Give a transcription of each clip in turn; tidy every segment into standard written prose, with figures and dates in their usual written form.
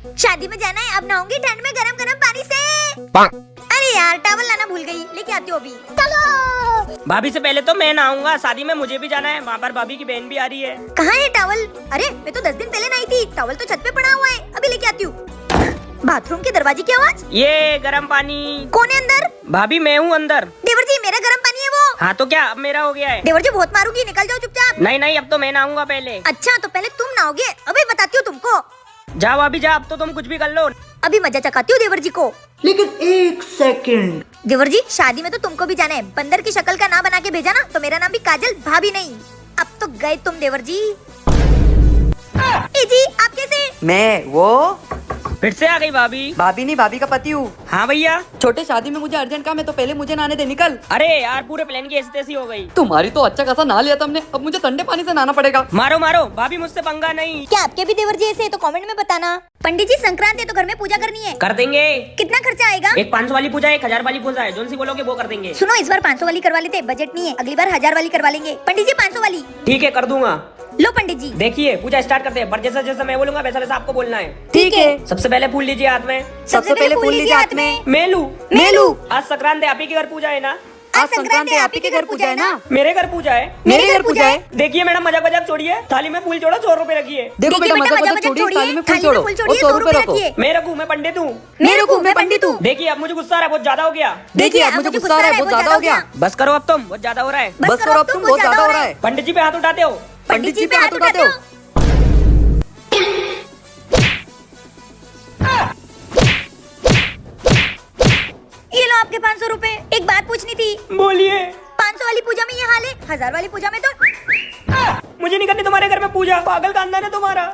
शादी में जाना है, अब नहाऊंगी ठंड में गरम गरम पानी से। अरे यार टॉवल लाना भूल गई, लेके आती हूँ अभी। चलो। भाभी से पहले तो मैं नहाऊंगा, शादी में मुझे भी जाना है, वहाँ पर भाभी की बहन भी आ रही है। कहाँ है टॉवल? अरे मैं तो 10 दिन पहले नहाई थी, टॉवल तो छत पे पड़ा हुआ है, अभी लेके आती हूँ। बाथरूम के दरवाजे की आवाज। ये गरम पानी। कौन है अंदर? भाभी मैं हूँ अंदर। देवर जी मेरा गरम पानी है वो। हाँ तो क्या अब मेरा हो गया है? देवर जी बहुत मारूंगी, निकल जाओ चुपचाप। नहीं नहीं, अब तो मैं नहाऊंगा पहले। अच्छा तो पहले तुम नहाओगे, अभी बताती हूँ तुमको। जाओ अभी जा, अब तो तुम कुछ भी कर लो। अभी मजा चकाती हूँ देवर जी को। लेकिन 1 सेकंड। देवर जी शादी में तो तुमको भी जाना है, बंदर की शक्ल का ना बना के भेजा ना, तो मेरा नाम भी काजल भाभी नहीं। अब तो गए तुम देवर जी। ए जी आप कैसे? मैं वो फिर से आ गई भाभी। भाभी नहीं, भाभी का पति हूँ। हाँ भैया। छोटे शादी में मुझे अर्जेंट काम है, तो पहले मुझे नहाने दे, निकल। अरे यार पूरे प्लान की ऐसी तैसी हो गई। तुम्हारी तो अच्छा खासा नहा लिया तुमने, अब मुझे ठंडे पानी से नहाना पड़ेगा। मारो मारो, भाभी मुझसे पंगा नहीं। क्या आपके भी देवर जी ऐसे है तो कमेंट में बताना। पंडित जी संक्रांति है तो घर में पूजा करनी है, कर देंगे। कितना खर्चा आएगा? एक 500 वाली पूजा, 1000 वाली पूजा है, जो सी बोलोगे वो कर देंगे। सुनो इस बार 500 वाली करवा लेते, बजट नहीं है, अगली बार 1000 वाली करवा लेंगे। पंडित जी 500 वाली। ठीक है कर दूंगा। लो पंडित जी। देखिए पूजा स्टार्ट करते हैं, पर जैसा जैसा मैं बोलूंगा वैसा वैसा आपको बोलना है। ठीक है। सबसे पहले फूल लीजिए हाथ में। सबसे पहले फूल लीजिए हाथ में। मेलू मेलू। आज संक्रांति आप ही के घर पूजा है ना? आज संक्रांति आप ही के घर पूजा है ना? मेरे घर पूजा है। मेरे घर पूजा है। देखिए मैडम मजाक मजाक छोड़िए, थाली में फूल जोड़ो, 100 रुपए रखिए। देखो बेटा मजाक छोड़िए, थाली में फूल जोड़ो और 100 रुपए रखो। मैं रखूँ, मैं पंडित हूँ। मेरे को, मैं पंडित हूँ। देखिए अब मुझे गुस्सा आ रहा है, बहुत ज्यादा हो गया। देखिए अब मुझे गुस्सा आ रहा है, बहुत ज्यादा हो गया। बस करो अब तुम, बहुत ज्यादा हो रहा है। बस करो अब तुम, बहुत ज्यादा हो रहा है। पंडित जी पे हाथ उठाते हो। पंडित जी पे हाथ उठाते हो। ये लो आपके 500 रुपए। एक बात पूछनी थी। बोलिए। 500 वाली पूजा में ये हाल है, 1000 वाली पूजा में तो। मुझे नहीं करनी तुम्हारे घर में पूजा, पागल खानदान है तुम्हारा।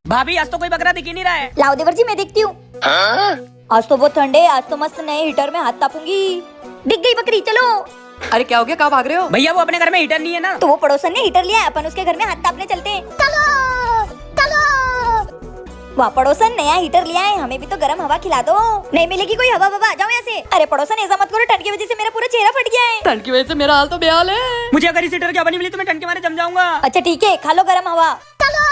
भाभी आज तो कोई बकरा दिख ही नहीं रहा है। लाओ देवर जी मैं देखती हूँ। आज तो बहुत ठंड है, आज तो मस्त नए हीटर में हाथ तापूंगी। दिख गई बकरी, चलो। अरे क्या हो गया, कहाँ भाग रहे हो? भैया वो अपने घर में हीटर नहीं है ना। तो वो पड़ोसन ने हीटर लिया है, अपन उसके घर में हाथ तापने चलते हैं। चलो चलो। वहाँ पड़ोसन नया हीटर लिया है, हमें भी तो गर्म हवा खिला दो। नहीं मिलेगी कोई हवा ववा, जाओ यहाँ से। अरे पड़ोसन ऐसा मत करो, ठंड की वजह से मेरा पूरा चेहरा फट गया है। ठंड की वजह से मेरा हाल तो बेहाल है। मुझे अगर इस हीटर की हवा नहीं मिली तो मैं ठंड के मारे जम जाऊंगा। अच्छा ठीक है, खा लो गर्म हवा। चलो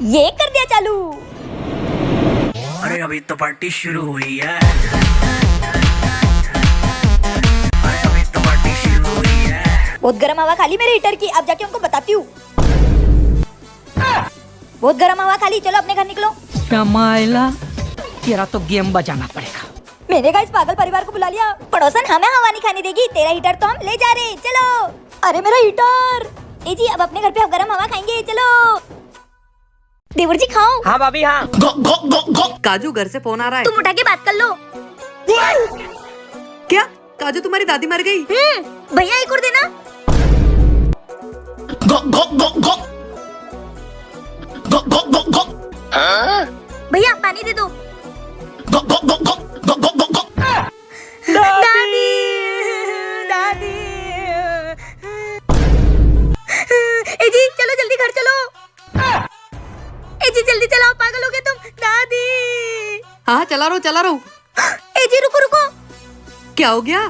ये कर दिया चालू। अरे अभी तो पार्टी शुरू हुई है। बहुत गर्म हवा खाली मेरे हीटर की, अब जाके उनको बताती हूँ। बहुत गर्म हवा खाली, चलो अपने घर निकलो। कमाइला, तेरा तो गेम बजाना पड़ेगा। मैंने कहा इस पागल परिवार को बुला लिया। पड़ोसन हमें हवा नहीं खाने देगी, तेरा हीटर तो हम ले जा रहे हैं, चलो। अरे मेरा हीटर। ए जी अब अपने घर पे गर्म हवा खाएंगे, चलो। देवर जी खाओ। हाँ भाभी हाँ। काजू घर से फोन आ रहा है, तुम उठा के बात कर लो। क्या काजू तुम्हारी दादी मर गई? भैया एक और देना। भैया पानी दे दो। दादी दादी। ए जी चलो जल्दी घर चलो। ए जी जल्दी चलाओ, पागल हो गए तुम। दादी। हाँ चला रहा हूँ। ए जी रुको रुको। क्या हो गया?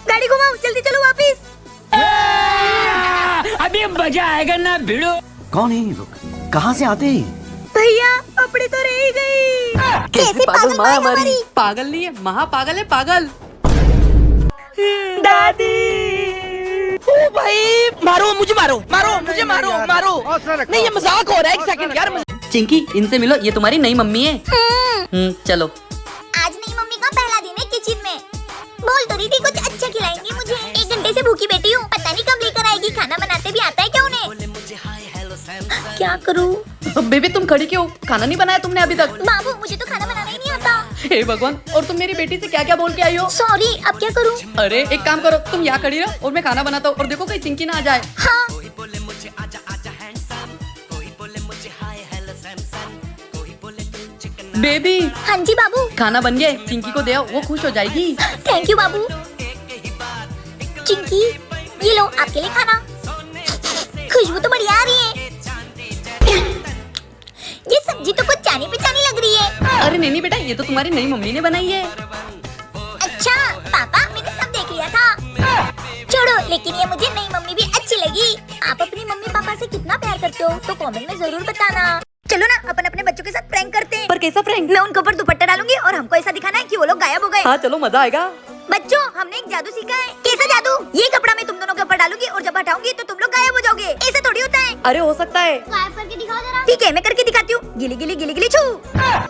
गाड़ी घुमाओ, जल्दी चलो वापिस। अभी मजा आएगा ना भिड़ो। कौन है ये लोग, कहाँ से आते हैं? भैया अपनी तो रह गई। कैसे पागल माँ हमारी? पागल नहीं है, महापागल है, पागल। दादी। ओ भाई मारो मुझे, मारो मारो मुझे, मारो मारो। नहीं ये मजाक हो रहा है, एक सेकंड यार। चिंकी इनसे मिलो, ये तुम्हारी नई मम्मी है। चलो। आज नई मम्मी का पहला दिन है किचन में। बोल तो रही थी कुछ अच्छा खिलाएंगी मुझे। 1 घंटे से भूखी बैठी हूँ, पता नहीं कब लेकर आएगी। खाना बनाते भी आता है क्या उन्हें? क्या करूँ? बेबी तुम खड़ी क्यों? खाना नहीं बनाया तुमने अभी तक? बाबू मुझे तो खाना बनाना ही नहीं आता। हे भगवान, और तुम मेरी बेटी से क्या क्या बोल के आई हो? सॉरी, अब क्या करूँ? अरे एक काम करो, तुम यहाँ खड़ी रहो और मैं खाना बनाता हूँ, और देखो कहीं चिंकी ना आ जाए। हाँ। बेबी। हाँ जी बाबू। खाना बन गया, चिंकी को दे आओ, वो खुश हो जाएगी। थैंक यू बाबू। चिंकी ये लो आपके लिए खाना। खुशबू तो बढ़िया आ रही है। ये सब्जी तो कुछ जानी पहचानी लग रही है। अरे नहीं बेटा, ये तो तुम्हारी नई मम्मी ने बनाई है। अच्छा पापा, मैंने सब देख लिया था। छोड़ो, लेकिन ये मुझे नई मम्मी भी अच्छी लगी। आप अपनी मम्मी पापा से कितना प्यार करते हो तो कमेंट में जरूर बताना। चलो ना अपन अपने बच्चों बच्चों के साथ प्रैंक करते हैं। पर कैसा प्रैंक? मैं उनके ऊपर दुपट्टा डालूंगी और हमको ऐसा दिखाना है कि वो लोग गायब हो गए। हाँ चलो मजा आएगा। बच्चों हमने एक जादू सीखा है। कैसा जादू? ये कपड़ा मैं तुम दोनों के ऊपर डालूंगी और जब हटाऊंगी तो तुम लोग गायब हो जाओगे। ऐसा थोड़ी होता है। अरे हो सकता है। गायब करके दिखाओ जरा। ठीक है मैं करके दिखाती हूँ। गिली गिली गिली गिली छू।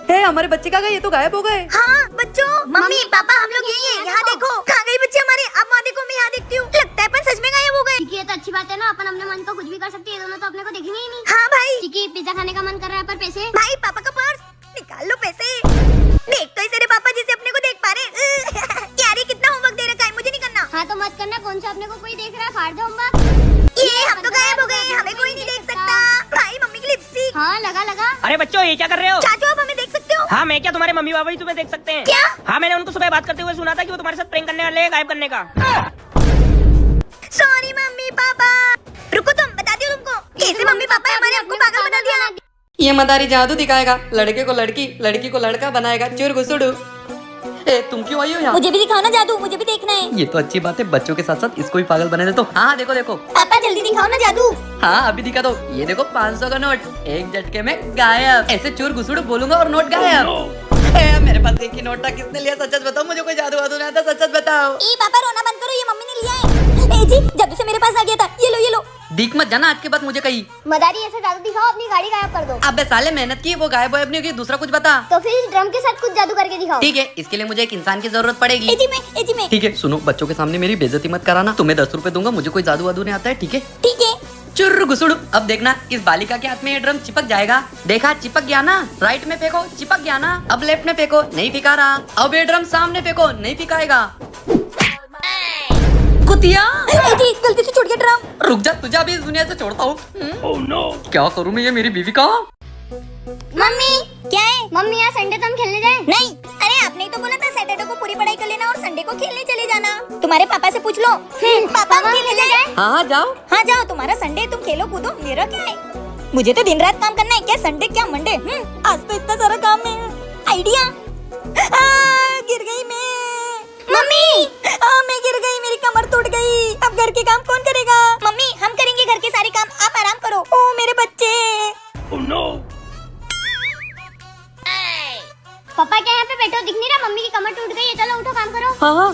हे हमारे बच्चे कहाँ गए? ये तो गायब हो गए। हाँ बच्चों, मम्मी पापा हम लोग यही है। यहाँ देखो कहाँ गई बच्चे हमारे। अब वहाँ देखो, मैं यहाँ देखती हूँ। लगता है अपन सच में गायब हो गए। ये तो अच्छी बात है ना, अपन अपने मन को कुछ भी कर सकते हैं। दोनों तो अपने को देखेंगे ही नहीं। हाँ भाई। चिकी पिज्जा खाने का मन कर रहा है, पर पैसे? भाई पापा का पर्स निकाल लो, पैसे देख तो इसे रे पापा जिसे अपने को देख पा रहे। यार ये कितना होमवर्क दे रखा है, मुझे नहीं करना। हाँ तो मत करना, कौन सा अपने को कोई देख रहा है, फाड़ दो होमवर्क। ये हम तो गायब हो गए, हमें कोई नहीं देख सकता। भाई मम्मी की लिपस्टिक। हाँ लगा लगा। अरे बच्चों ये क्या कर रहे हो? चाचू आप हमें देख सकते हो? हाँ मैं क्या, तुम्हारे मम्मी पापा भी तुम्हें देख सकते हैं। क्या? हाँ मैंने उनको सुबह बात करते हुए सुना था कि वो तुम्हारे साथ प्रैंक करने वाले हैं, गायब करने का। Sorry mummy papa. रुको तुम, बताती हूँ तुमको कैसे मम्मी पापा हमारे हमको पागल बना दिया। ये मदारी जादू दिखाएगा, लड़के को लड़की, लड़की को लड़का बनाएगा। चोर घुसुडू। ए तुम क्यों आई हो यहाँ? मुझे भी दिखाओ ना जादू, मुझे भी देखना है। ये तो अच्छी बात है, बच्चों के साथ साथ इसको भी पागल बना दे तो। हाँ देखो देखो। पापा जल्दी दिखाओ ना जादू। हाँ अभी दिखा दो। ये देखो 500 का नोट एक झटके में गायब। ऐसे चोर घुसुडू बोलूंगा और नोट गायब। मेरे पास एक ही नोट था, किसने लिया? सच सच बताओ, मुझे कोई जादू वादू नहीं आता, सच सच बताओ। ए पापा रोना बंद करो, ये मम्मी ने लिया है। ए जी जादू से मेरे पास आ गया था, ये लो ये लो। दिख मत जाना आज के बाद मुझे कहीं। मदारी ऐसा जादू दिखाओ, अपनी गाड़ी गायब कर दो। अबे साले मेहनत की, वो गायब वायब नहीं होगी। दूसरा कुछ बता। तो फिर इस ड्रम के साथ कुछ जादू करके दिखाओ। ठीक है, इसके लिए मुझे एक इंसान की जरूरत पड़ेगी। ए जी मैं। ठीक है सुनो, बच्चों के सामने मेरी बेइज्जती मत कराना। तुम्हें 10 रुपए दूंगा, मुझे कोई जादू वादू नहीं आता है। ठीक है ठीक है। चुर्र घुसुड़ू। अब देखना इस बालिका के हाथ में ये ड्रम चिपक जाएगा। देखा चिपक गया ना? राइट में फेंको, चिपक गया ना? अब लेफ्ट में फेंको, नहीं फिका रहा। अब ये ड्रम सामने फेंको, नहीं फिकाएगा। कुतिया ए जी गलती से छूट गया ड्रम। रुक जा, तुझे अभी इस दुनिया से छोड़ता हूँ। क्या करूँ मैं? ये मेरी बीवी का। मम्मी क्या है? मम्मी यहाँ संडे तो हम खेलने जाए? नहीं, अरे आपने ही तो बोला था सैटरडे को पूरी पढ़ाई कर लेना और संडे को खेलने चले जाना। तुम्हारे पापा से पूछ लो। पापा हम खेलने जाए? हाँ हाँ जाओ। हाँ जाओ, तुम्हारा संडे, तुम खेलो कूदो, मेरा क्या है? मुझे तो दिन रात काम करना है, क्या संडे क्या मंडे। आज तो इतना सारा काम है। आइडिया। गिर गई मैं। मम्मी मैं गिर गई, मेरी कमर टूट गई। अब घर के काम कौन करेगा? मम्मी हम करेंगे घर के सारे काम, आप आराम करो। ओ मेरे बच्चे। पापा क्या यहाँ पे बैठो, दिख नहीं रहा? मम्मी की कमर टूट गई है, चलो उठो काम करो। हाँ हाँ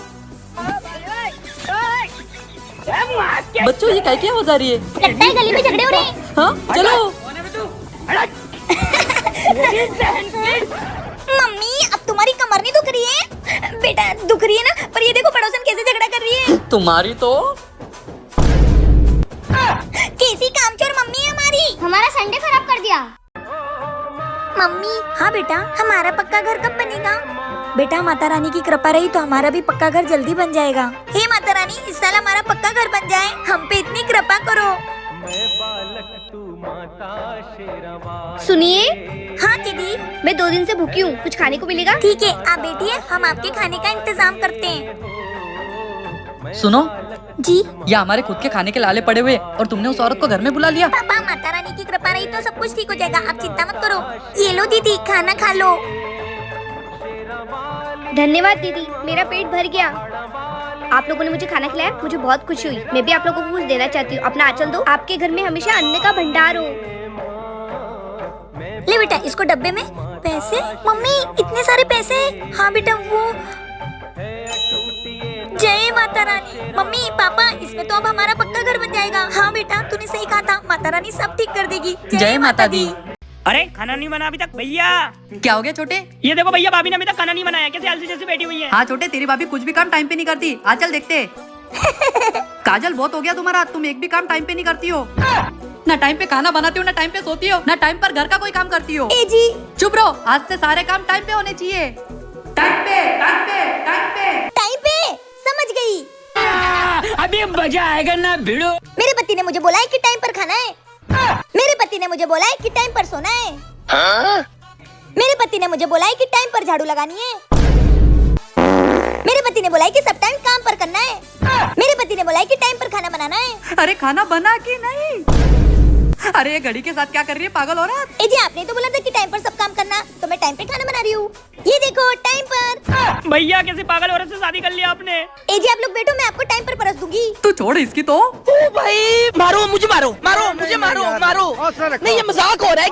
बच्चों ये क्या आवाज आ रही है? लगता है गली में झगड़े हो रहे हैं। हाँ चलो। मम्मी अब तुम्हारी कमर नहीं दुख रही है? बेटा दुख रही है ना, पर ये देखो पड़ोसन कैसे झगड़ा कर रही है। तुम्हारी तो कैसी कामचोर मम्मी है हमारी। हमारा संडे खराब कर दिया। मम्मी हाँ बेटा, हमारा पक्का घर कब बनेगा? बेटा माता रानी की कृपा रही तो हमारा भी पक्का घर जल्दी बन जाएगा। हे माता रानी, इस साल हमारा पक्का घर बन जाए, हम पे इतनी कृपा करो। सुनिए। हाँ दीदी। मैं 2 दिन से भूखी हूँ, कुछ खाने को मिलेगा? ठीक है आप बैठिए, हम आपके खाने का इंतजाम करते हैं। सुनो जी ये हमारे खुद के खाने के लाले पड़े हुए और तुमने उस औरत को घर में बुला लिया। पापा माता रानी की कृपा रही तो सब कुछ ठीक हो जाएगा, आप चिंता मत करो। ये लो दीदी खाना खा लो। धन्यवाद दीदी, मेरा पेट भर गया। आप लोगों ने मुझे खाना खिलाया, मुझे बहुत खुशी हुई। मैं भी आप लोगों को कुछ देना चाहती हूँ, अपना आंचल दो। आपके घर में हमेशा अन्न का भंडार हो। ले बेटा इसको डब्बे में। पैसे? मम्मी इतने सारे पैसे? हाँ बेटा वो। जय माता रानी। मम्मी पापा इसमें तो अब हमारा पक्का घर बन जाएगा। हाँ बेटा तूने सही कहा था, माता रानी सब ठीक कर देगी। जय माता दी। अरे खाना नहीं बना अभी तक भैया। क्या हो गया छोटे? ये देखो भैया, भाभी ने अभी तक खाना नहीं बनाया, कैसे आलसी जैसी बैठी हुई है। हाँ छोटे, तेरी भाभी कुछ भी काम टाइम पे नहीं करती। आ चल देखते। काजल बहुत हो गया तुम्हारा, तुम एक भी काम टाइम पे नहीं करती हो। ना टाइम पे खाना बनाती हो, ना टाइम पे सोती हो, ना टाइम पर घर का कोई काम करती हो। ए जी चुप रहो, आज से सारे काम टाइम पे होने चाहिए। टाइम पे टाइम पे टाइम पे टाइम पे। समझ गई। अभी मजा आएगा ना भिड़ो। मेरे पति ने मुझे बोला है कि टाइम पर खाना है। मेरे पति ने मुझे बोला है कि टाइम पर सोना है। मेरे पति ने मुझे बोला है कि टाइम पर झाड़ू लगानी है। मेरे पति ने बोला है कि सब टाइम काम पर करना है। मेरे पति ने बोला है कि टाइम पर खाना बनाना है। अरे खाना बना कि नहीं? अरे ये घड़ी के साथ क्या कर रही है पागल औरत? ए जी आपने तो बोला था कि टाइम पर सब काम करना, तो मैं टाइम पे खाना बना रही हूँ। ये देखो टाइम पर। भैया कैसे पागल औरत से शादी कर लिया आपने? ए जी आप लोग बैठो, मैं आपको टाइम पर परस दूंगी। तू छोड़ इसकी तो। ओ भाई मारो मुझे, मारो मुझे, मारो नहीं ये मजाक हो रहा है।